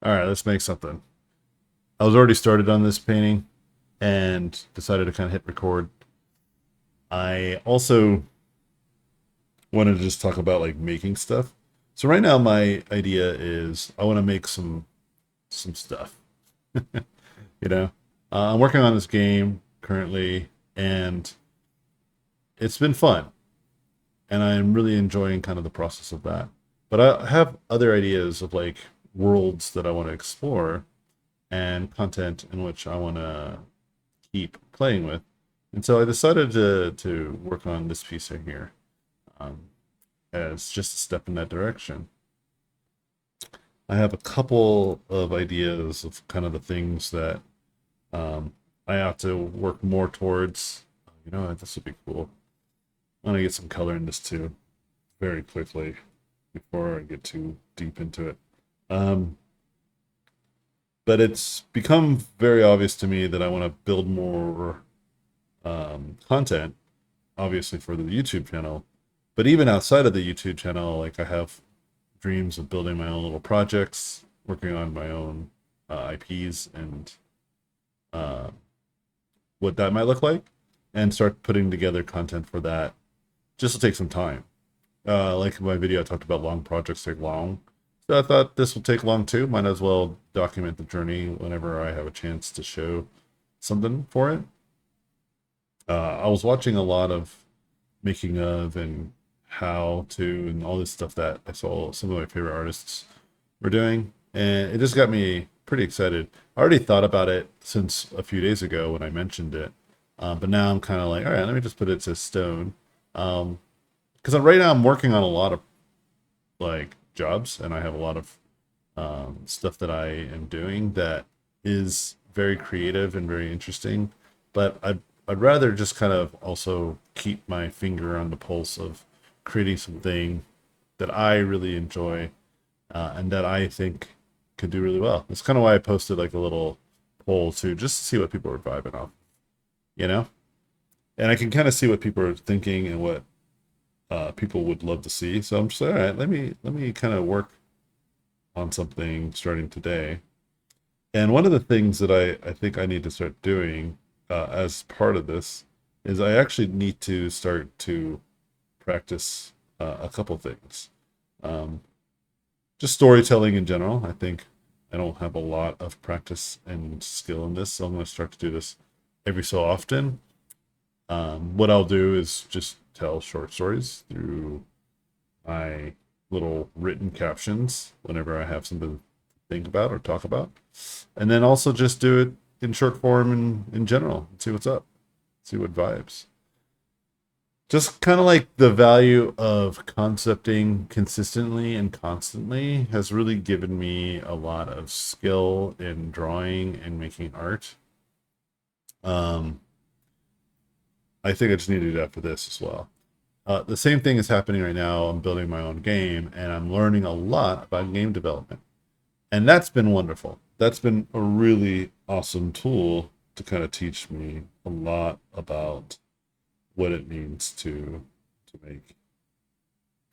All right, let's make something. I was already started on this painting and decided to kind of hit record. I also wanted to just talk about like making stuff. So right now my idea is I want to make some stuff. You know, I'm working on this game currently, and it's been fun, and I'm really enjoying kind of the process of that. But I have other ideas of like worlds that I want to explore and content in which I want to keep playing with. And so I decided to work on this piece in here um, as just a step in that direction. I have a couple of ideas of kind of the things that I ought to work more towards. You know, this would be cool. I'm gonna get some color in this too, very quickly, before I get too deep into it. Um, but it's become very obvious to me that I want to build more content, obviously for the YouTube channel. But even outside of the YouTube channel, like I have dreams of building my own little projects, working on my own IPs and uh, what that might look like, and start putting together content for that. Just to take some time. Like in my video, I talked about long projects take long. So I thought this will take long too. Might as well document the journey whenever I have a chance to show something for it. I was watching a lot of making of and how to and all this stuff that I saw some of my favorite artists were doing, and it just got me pretty excited. I already thought about it since a few days ago when I mentioned it, but now I'm kind of like, all right, let me just put it to stone. Because right now I'm working on a lot of like jobs, and I have a lot of stuff that I am doing that is very creative and very interesting. But I'd rather just kind of also keep my finger on the pulse of creating something that I really enjoy and that I think could do really well. That's kind of why I posted like a little poll too, just to see what people were vibing off, you know? And I can kind of see what people are thinking and what people would love to see. So I'm just like, all right, let me kind of work on something starting today. And one of the things that I think I need to start doing as part of this is I actually need to start to practice a couple things. Um, just storytelling in general. I think I don't have a lot of practice and skill in this, so I'm going to start to do this every so often. What I'll do is just tell short stories through my little written captions whenever I have something to think about or talk about. And then also just do it in short form in general. See what's up. See what vibes. Just kind of like the value of concepting consistently and constantly has really given me a lot of skill in drawing and making art. Um, I think I just need to do that for this as well. The same thing is happening right now. I'm building my own game and I'm learning a lot about game development. And that's been wonderful. That's been a really awesome tool to kind of teach me a lot about what it means to make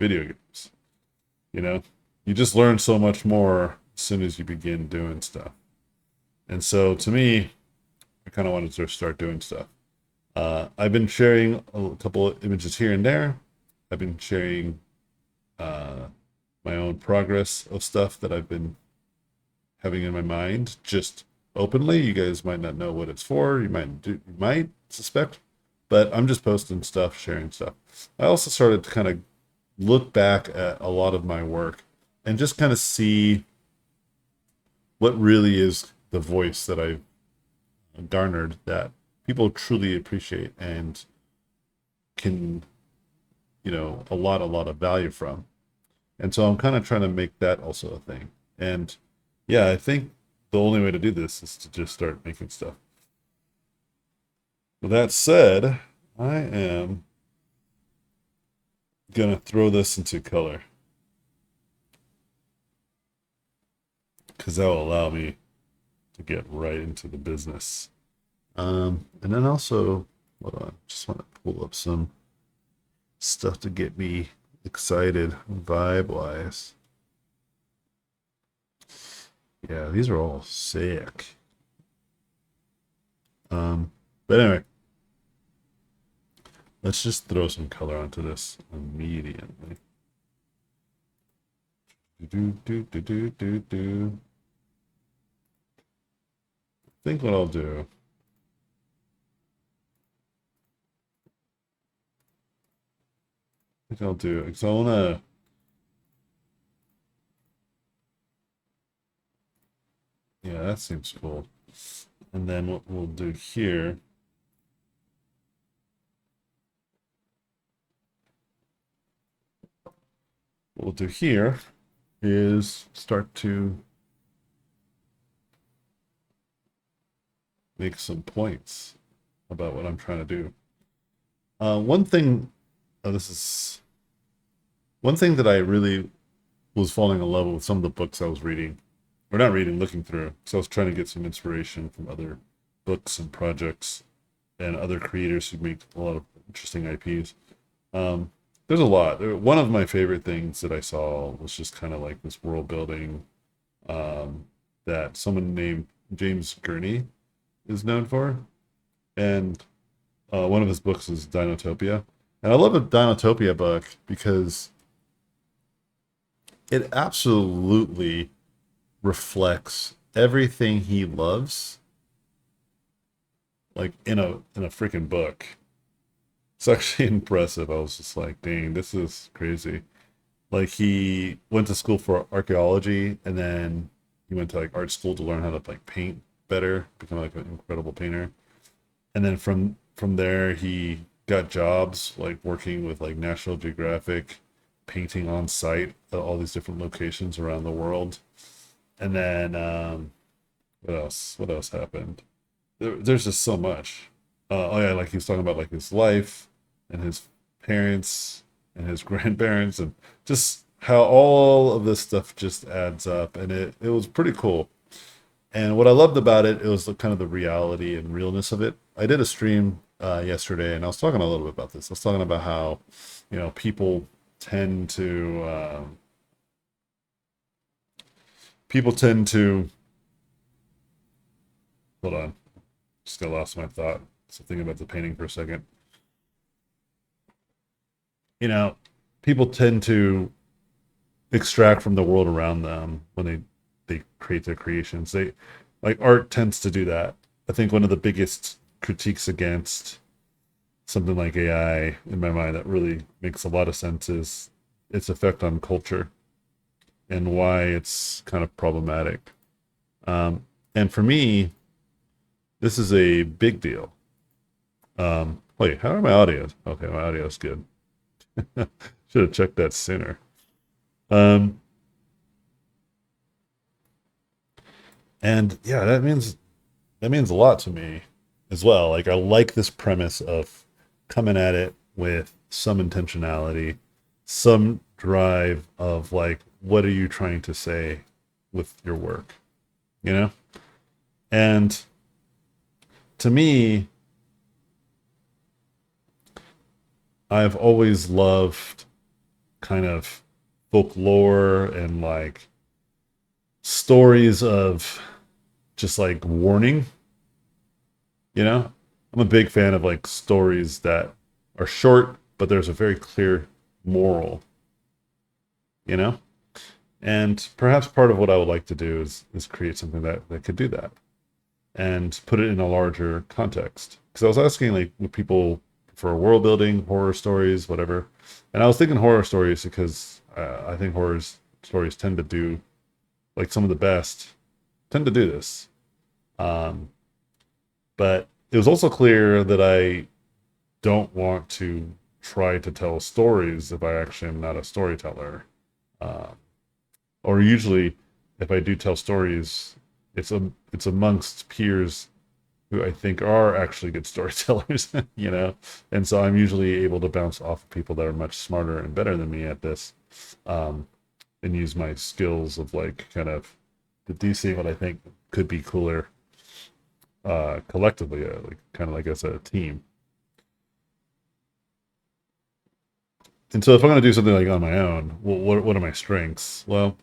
video games. You know, you just learn so much more as soon as you begin doing stuff. And so to me, I kind of wanted to start doing stuff. I've been sharing a couple of images here and there. I've been sharing uh, my own progress of stuff that I've been having in my mind just openly. You guys might not know what it's for. You might suspect, but I'm just posting stuff, sharing stuff. I also started to kind of look back at a lot of my work and just kind of see what really is the voice that I've garnered that people truly appreciate and can, a lot of value from. And so I'm kind of trying to make that also a thing. And yeah, I think the only way to do this is to just start making stuff. With that said, I am gonna throw this into color because that will allow me to get right into the business. And then also, hold on, just want to pull up some stuff to get me excited vibe wise. Yeah, these are all sick. But anyway, let's just throw some color onto this immediately. Do, do, do, do, do, do. I think what I'll do, because I want to, yeah, that seems cool. And then what we'll do here, what we'll do here is start to make some points about what I'm trying to do. One thing, this is one thing that I really was falling in love with some of the books I was reading, or not reading, looking through. So I was trying to get some inspiration from other books and projects and other creators who make a lot of interesting IPs. Um, there's a lot. One of my favorite things that I saw was just kind of like this world building um, that someone named James Gurney is known for. And one of his books is Dinotopia. And I love a Dinotopia book because it absolutely reflects everything he loves, like in a freaking book. It's actually impressive. I was just like, dang, this is crazy. Like he went to school for archaeology and then he went to like art school to learn how to like paint better, become like an incredible painter. And then from there he got jobs like working with like National Geographic, painting on site at all these different locations around the world. And then what else? What else happened? There's just so much. Oh yeah, like he was talking about like his life and his parents and his grandparents and just how all of this stuff just adds up, and it was pretty cool. And what I loved about it, it was the kind of the reality and realness of it. I did a stream yesterday, and I was talking a little bit about this. I was talking about how, people tend to people tend to hold on, just got lost my thought. So thinking about the painting for a second. You know, people tend to extract from the world around them when they create their creations. They like art tends to do that. I think one of the biggest critiques against something like AI in my mind that really makes a lot of sense is its effect on culture and why it's kind of problematic. And for me, this is a big deal. Wait, how are my audios? Okay, my audio's good. Should have checked that sooner. Um, and yeah, that means a lot to me as well. Like I like this premise of coming at it with some intentionality, some drive of like, what are you trying to say with your work? You know? And to me, I've always loved kind of folklore and like stories of just like warning, you know? I'm a big fan of like stories that are short, but there's a very clear moral, you know? And perhaps part of what I would like to do is create something that could do that and put it in a larger context. Because I was asking like what people for world building, horror stories, whatever. And I was thinking horror stories because I think stories tend to do like some of the best tend to do this. Um, but it was also clear that I don't want to try to tell stories if I actually am not a storyteller. Um, or usually, if I do tell stories, it's amongst peers who I think are actually good storytellers, you know. And so I'm usually able to bounce off of people that are much smarter and better than me at this, um, and use my skills of like kind of deducing what I think could be cooler collectively, like kind of like as a team. And so if I'm going to do something like on my own, what are my strengths? Well,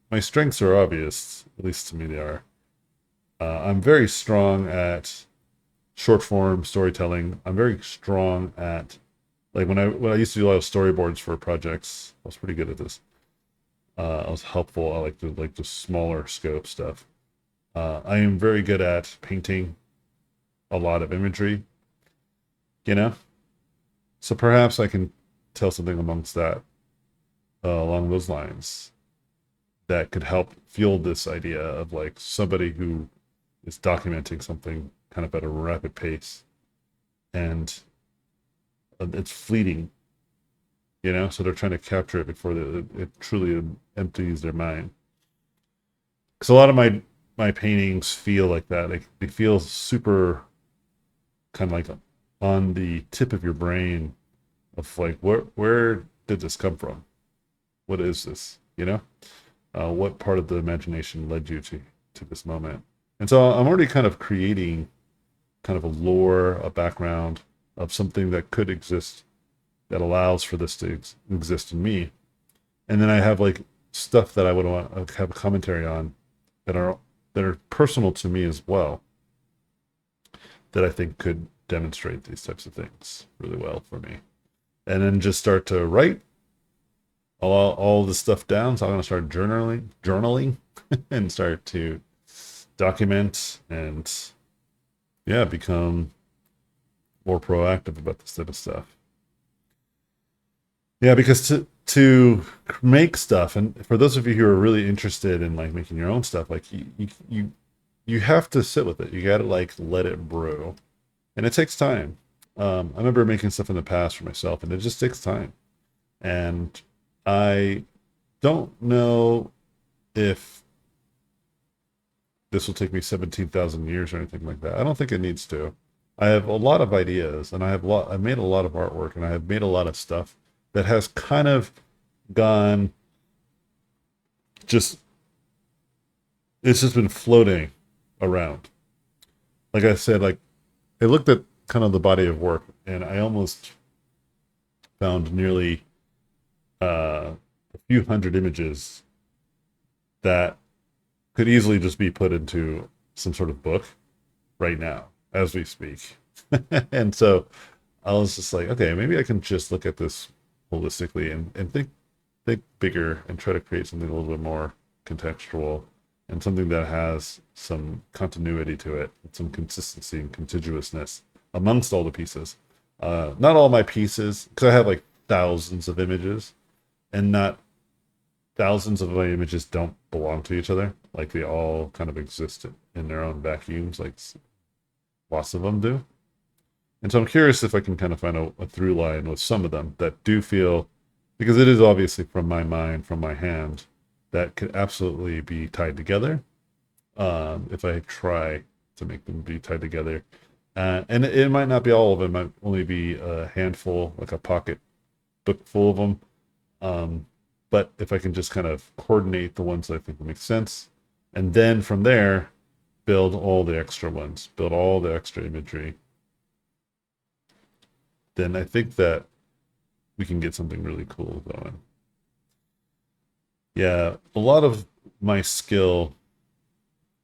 my strengths are obvious, at least to me they are. I'm very strong at short form storytelling. I'm very strong at like when I used to do a lot of storyboards for projects. I was pretty good at this. I was helpful. I like the smaller scope stuff. I am very good at painting a lot of imagery, you know? So perhaps I can tell something amongst that, along those lines, that could help fuel this idea of like somebody who is documenting something kind of at a rapid pace, and it's fleeting, so they're trying to capture it before it truly empties their mind. Because a lot of my paintings feel like that. They feel super kind of like on the tip of your brain, of like where did this come from? What is this? What part of the imagination led you to this moment? And so I'm already kind of creating kind of a lore, a background of something that could exist, that allows for this to exist in me. And then I have like stuff that I would want to have a commentary on, that are personal to me as well, that I think could demonstrate these types of things really well for me. And then just start to write all the stuff down. So I'm going to start journaling and start to document, and yeah, become more proactive about this type of stuff. Yeah, because to make stuff, and for those of you who are really interested in like making your own stuff, like you have to sit with it. You got to like let it brew, and it takes time. I remember making stuff in the past for myself, and it just takes time. And I don't know if this will take me 17,000 years or anything like that. I don't think it needs to. I have a lot of ideas, and I've made a lot of artwork, and I have made a lot of stuff that has kind of gone, just it's just been floating around. Like I said, like I looked at kind of the body of work, and I almost found nearly a few hundred images that could easily just be put into some sort of book right now as we speak. And so I was just like, okay, maybe I can just look at this holistically, and think bigger, and try to create something a little bit more contextual, and something that has some continuity to it, some consistency and contiguousness amongst all the pieces. Not all my pieces, because I have like thousands of images, and not thousands of my images don't belong to each other. Like they all kind of exist in their own vacuums, like lots of them do. And so I'm curious if I can kind of find a through line with some of them that do feel, because it is obviously from my mind, from my hand, that could absolutely be tied together, if I try to make them be tied together. And it might not be all of them, it might only be a handful, like a pocket book full of them. But if I can just kind of coordinate the ones that I think will make sense, and then from there, build all the extra ones, build all the extra imagery, then I think that we can get something really cool going. Yeah, a lot of my skill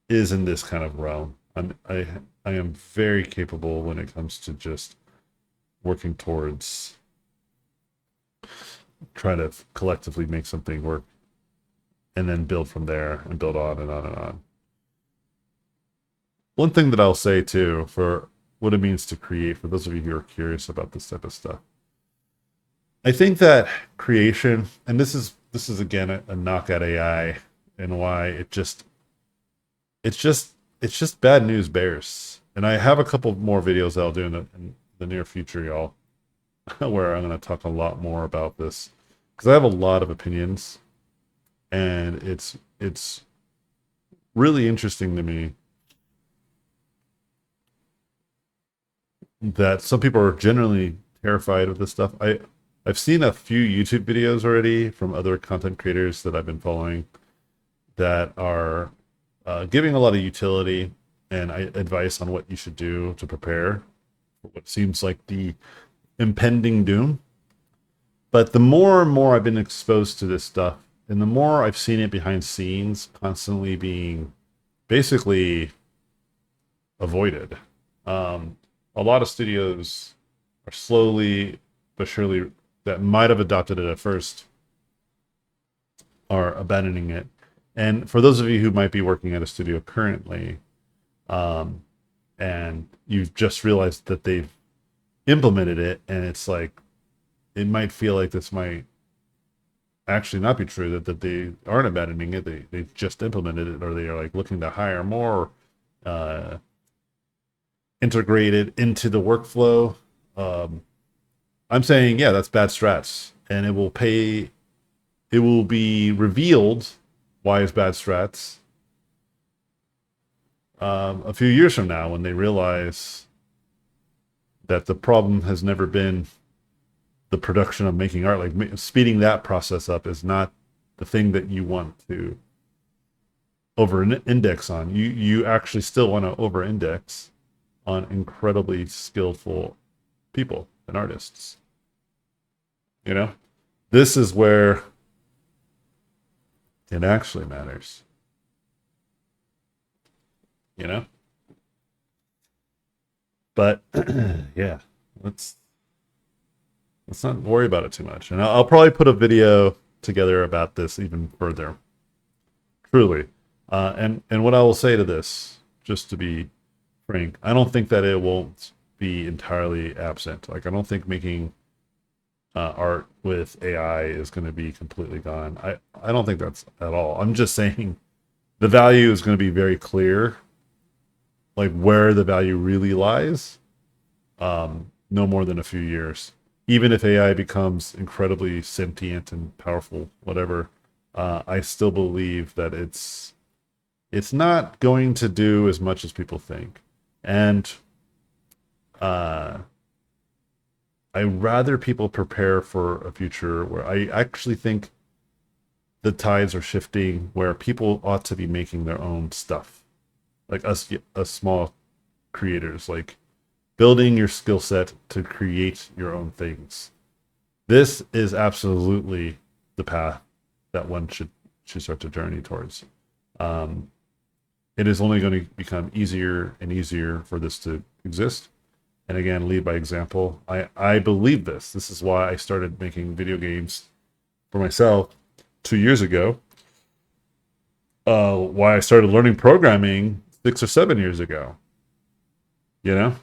is in this kind of realm. I am very capable when it comes to just working towards trying to collectively make something work, and then build from there, and build on and on and on. One thing that I'll say too, for what it means to create, for those of you who are curious about this type of stuff, I think that creation, and this is again a knock at AI, and why it's just bad news bears. And I have a couple more videos that I'll do in the near future, y'all, where I'm going to talk a lot more about this, because I have a lot of opinions, and it's really interesting to me that some people are generally terrified of this stuff. I've seen a few YouTube videos already from other content creators that I've been following, that are giving a lot of utility and advice on what you should do to prepare for what seems like the impending doom. But the more and more I've been exposed to this stuff, and the more I've seen it behind scenes, constantly being basically avoided. Um, a lot of studios are slowly but surely that might have adopted it at first are abandoning it. And for those of you who might be working at a studio currently, um, and you've just realized that they've implemented it, and it's like it might feel like this might actually not be true that they aren't abandoning it. They've just implemented it, or they are like looking to hire more, uh, integrate it into the workflow. Um, I'm saying, yeah, that's bad strats, and it will pay. It will be revealed why it's bad strats a few years from now when they realize that the problem has never been the production of making art. Like speeding that process up is not the thing that you want to over index on. You actually still want to over index on incredibly skillful people and artists. You know, this is where it actually matters. You know, but yeah, let's not worry about it too much. And I'll probably put a video together about this even further. Truly, and what I will say to this, just to be frank, I don't think that it won't be entirely absent. Like I don't think making art with AI is going to be completely gone. I don't think that's at all. I'm just saying the value is going to be very clear, like where the value really lies. No more than a few years. Even if AI becomes incredibly sentient and powerful, whatever, I still believe that it's not going to do as much as people think, and I'd rather people prepare for a future where I actually think the tides are shifting, where people ought to be making their own stuff, like us small creators, like building your skill set to create your own things. This is absolutely the path that one should start to journey towards. Um, it is only going to become easier and easier for this to exist. And again, lead by example. I believe this. This is why I started making video games for myself 2 years ago. Why I started learning programming 6 or 7 years ago. You know,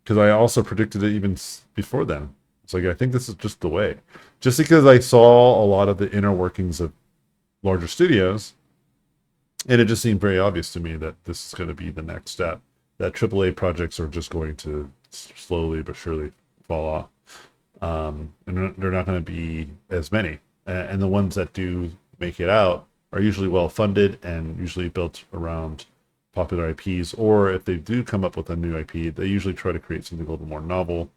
because I also predicted it even before then. It's like I think this is just the way. Just because I saw a lot of the inner workings of larger studios, and it just seemed very obvious to me that this is going to be the next step. That AAA projects are just going to slowly but surely fall off, and they're not going to be as many. And the ones that do make it out are usually well funded and usually built around popular IPs. Or if they do come up with a new IP, they usually try to create something a little more novel,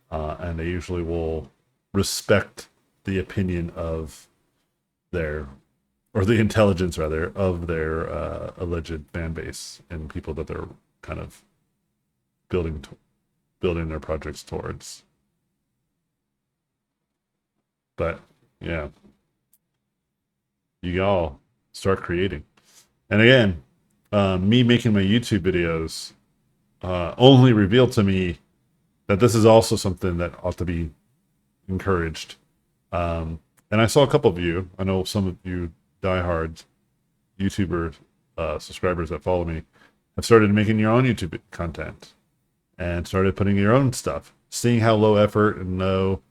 and they usually will respect the opinion of their, or the intelligence rather, of their alleged fan base and people that they're kind of building their projects towards. But yeah, you all start creating. And again, me making my YouTube videos only revealed to me that this is also something that ought to be encouraged. And I saw a couple of you, I know some of you diehard YouTuber subscribers that follow me have started making your own YouTube content and started putting your own stuff, seeing how low effort and low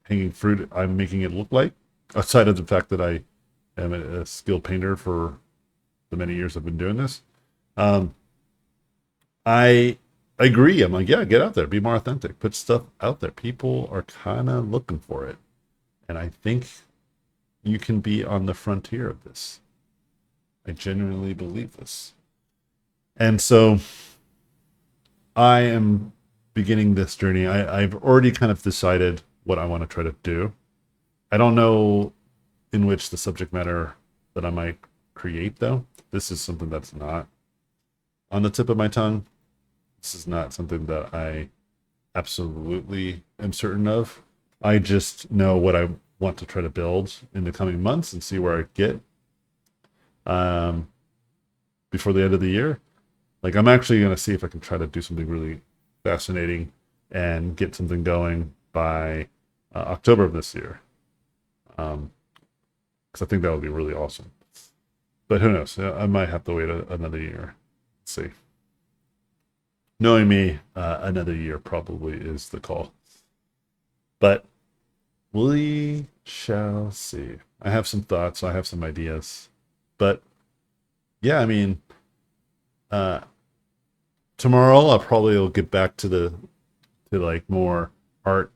hanging fruit I'm making it look like, outside of the fact that I am a skilled painter for the many years I've been doing this. I agree. I'm like, yeah, get out there, be more authentic, put stuff out there. People are kind of looking for it. And I think you can be on the frontier of this. I genuinely believe this. And so I am beginning this journey. I've already kind of decided what I want to try to do. I don't know in which the subject matter that I might create, though. This is something that's not on the tip of my tongue. This is not something that I absolutely am certain of. I just know what I want to try to build in the coming months and see where I get um, before the end of the year. Like, I'm actually going to see if I can try to do something really fascinating and get something going by October of this year. Because I think that would be really awesome. But who knows? I might have to wait another year. Let's see. Knowing me, another year probably is the call. But we shall see. I have some thoughts. I have some ideas. But yeah, I mean, uh, tomorrow I'll probably will get back to like more art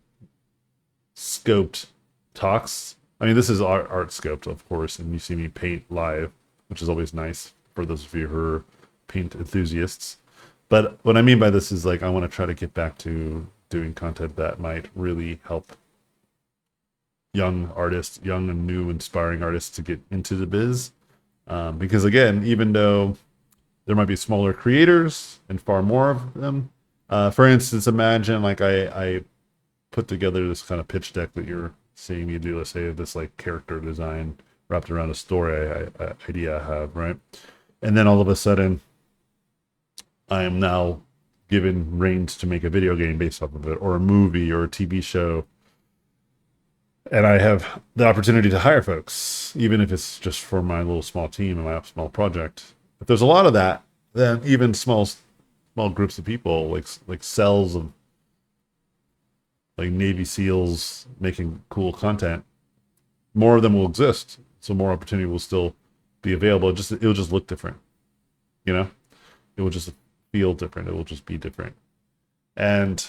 scoped talks. I mean, this is art scoped, of course, and you see me paint live, which is always nice for those of you who are paint enthusiasts. But what I mean by this is like I want to try to get back to doing content that might really help young artists, young and new inspiring artists to get into the biz. Because again, even though there might be smaller creators and far more of them, for instance, imagine like I put together this kind of pitch deck that you're seeing me do, let's say this like character design wrapped around a story idea I have, right? And then all of a sudden I am now given reins to make a video game based off of it, or a movie or a TV show. And I have the opportunity to hire folks, even if it's just for my little small team and my small project. If there's a lot of that, then even small groups of people, like cells of like Navy SEALs making cool content, more of them will exist. So more opportunity will still be available. It'll just look different, you know. It will just feel different. It will just be different, and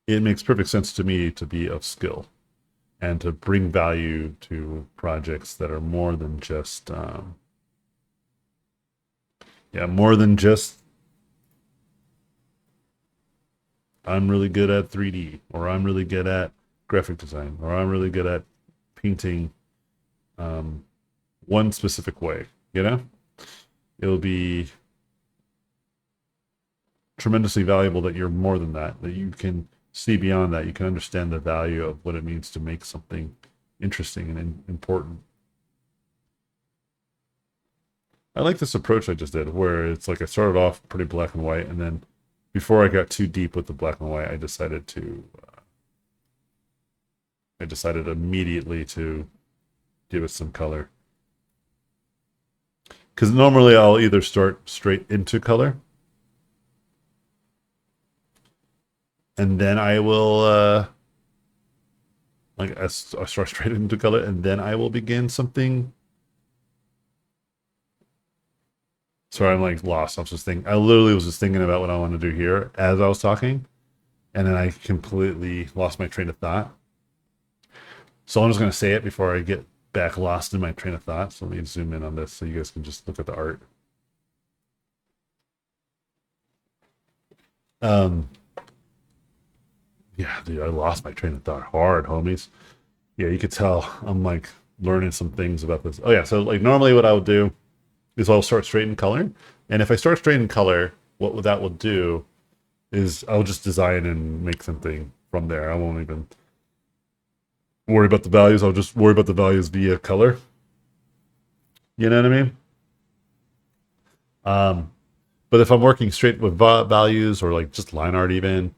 it makes perfect sense to me to be of skill and to bring value to projects that are more than just more than just I'm really good at 3D, or I'm really good at graphic design, or I'm really good at painting one specific way, you know. It'll be tremendously valuable that you're more than that you can see beyond that. You can understand the value of what it means to make something interesting and important. I like this approach I just did, where it's like I started off pretty black and white, and then before I got too deep with the black and white, I decided immediately to give it some color. Because normally I'll either start straight into color, and then I will I start straight into color, and then I will begin something. Sorry, I'm like lost. I literally was just thinking about what I want to do here as I was talking, and then I completely lost my train of thought. So I'm just going to say it before I get back lost in my train of thought. So let me zoom in on this so you guys can just look at the art. Yeah, dude, I lost my train of thought hard, homies. Yeah, you could tell I'm like learning some things about this. Oh yeah, so like normally what I would do is I'll start straight in color. And if I start straight in color, what that will do is I'll just design and make something from there. I won't even worry about the values. I'll just worry about the values via color. You know what I mean? But if I'm working straight with values, or like just line art even,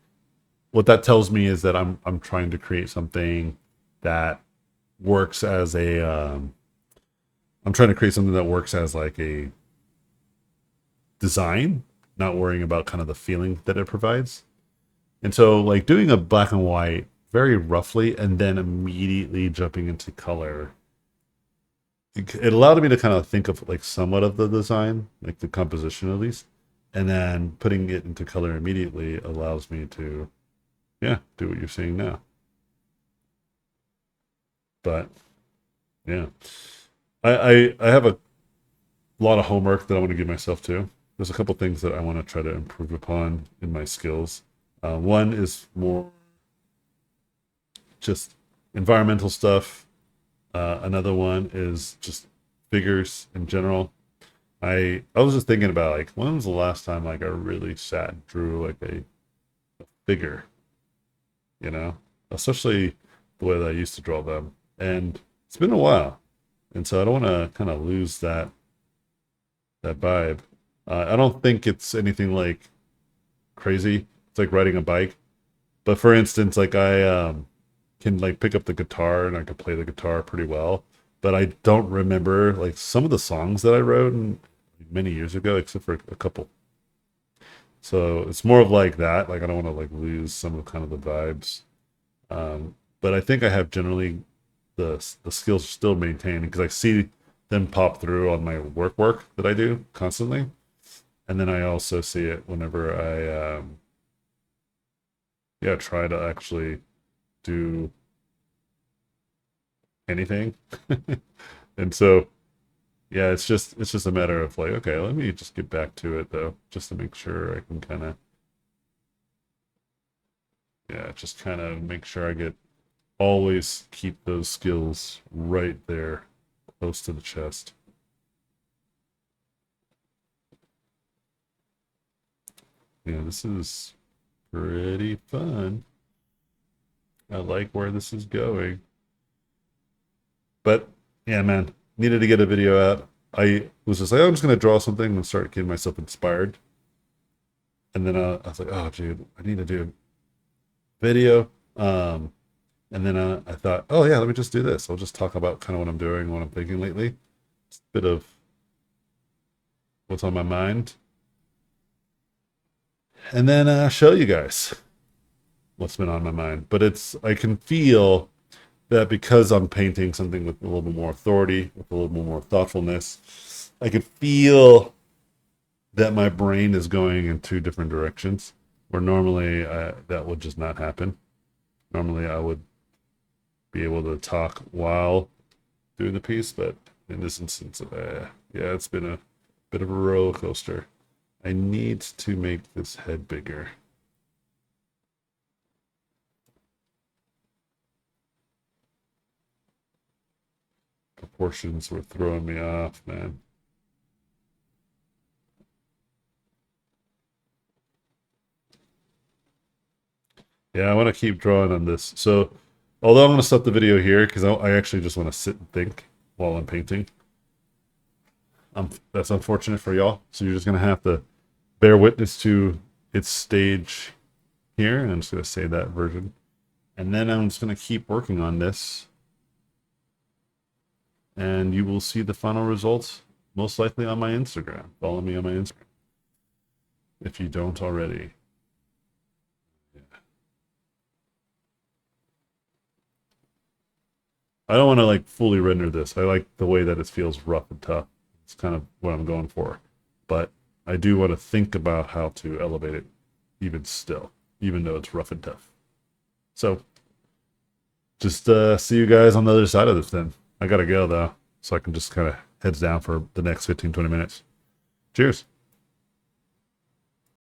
what that tells me is that I'm trying to create something that works as I'm trying to create something that works as like a design, not worrying about kind of the feeling that it provides. And so like doing a black and white very roughly and then immediately jumping into color, it allowed me to kind of think of like somewhat of the design, like the composition at least, and then putting it into color immediately allows me to do what you're seeing now. But yeah, I have a lot of homework that I want to give myself to. There's a couple things that I want to try to improve upon in my skills. One is more just environmental stuff. Another one is just figures in general. I was just thinking about like when was the last time like I really sat and drew like a figure, you know? especially the way that I used to draw them. And it's been a while, and so I don't want to kind of lose that vibe. I don't think it's anything like crazy. It's like riding a bike. But for instance, like I can like pick up the guitar and I can play the guitar pretty well. But I don't remember like some of the songs that I wrote many years ago, except for a couple. So it's more of like that. Like I don't want to like lose some of kind of the vibes. But I think I have generally the skills still maintained because I see them pop through on my work that I do constantly, and then I also see it whenever I yeah try to actually do anything. And so yeah, it's just a matter of like, okay, let me just get back to it though, just to make sure I can kind of yeah, just kind of make sure I get always keep those skills right there close to the chest. Yeah, this is pretty fun. I like where this is going. But yeah, man, needed to get a video out. I was just like, oh, I'm just gonna draw something and start getting myself inspired. And then I was like, oh, dude, I need to do a video. And then I thought, oh yeah, let me just do this. I'll just talk about kind of what I'm doing, what I'm thinking lately. Just a bit of what's on my mind, and then show you guys what's been on my mind. But I can feel that because I'm painting something with a little bit more authority, with a little bit more thoughtfulness, I can feel that my brain is going in two different directions. Where normally that would just not happen. Normally I would be able to talk while doing the piece, but in this instance, yeah, it's been a bit of a roller coaster. I need to make this head bigger. Proportions were throwing me off, man. Yeah, I want to keep drawing on this. So, although I'm going to stop the video here because I actually just want to sit and think while I'm painting. That's unfortunate for y'all. So you're just going to have to bear witness to its stage here. And I'm just going to save that version. And then I'm just going to keep working on this. And you will see the final results most likely on my Instagram. Follow me on my Instagram if you don't already. Yeah. I don't want to like fully render this. I like the way that it feels rough and tough. It's kind of what I'm going for. But I do want to think about how to elevate it even still, even though it's rough and tough. So just see you guys on the other side of this then. I gotta go though, so I can just kind of heads down for the next 15-20 minutes. Cheers.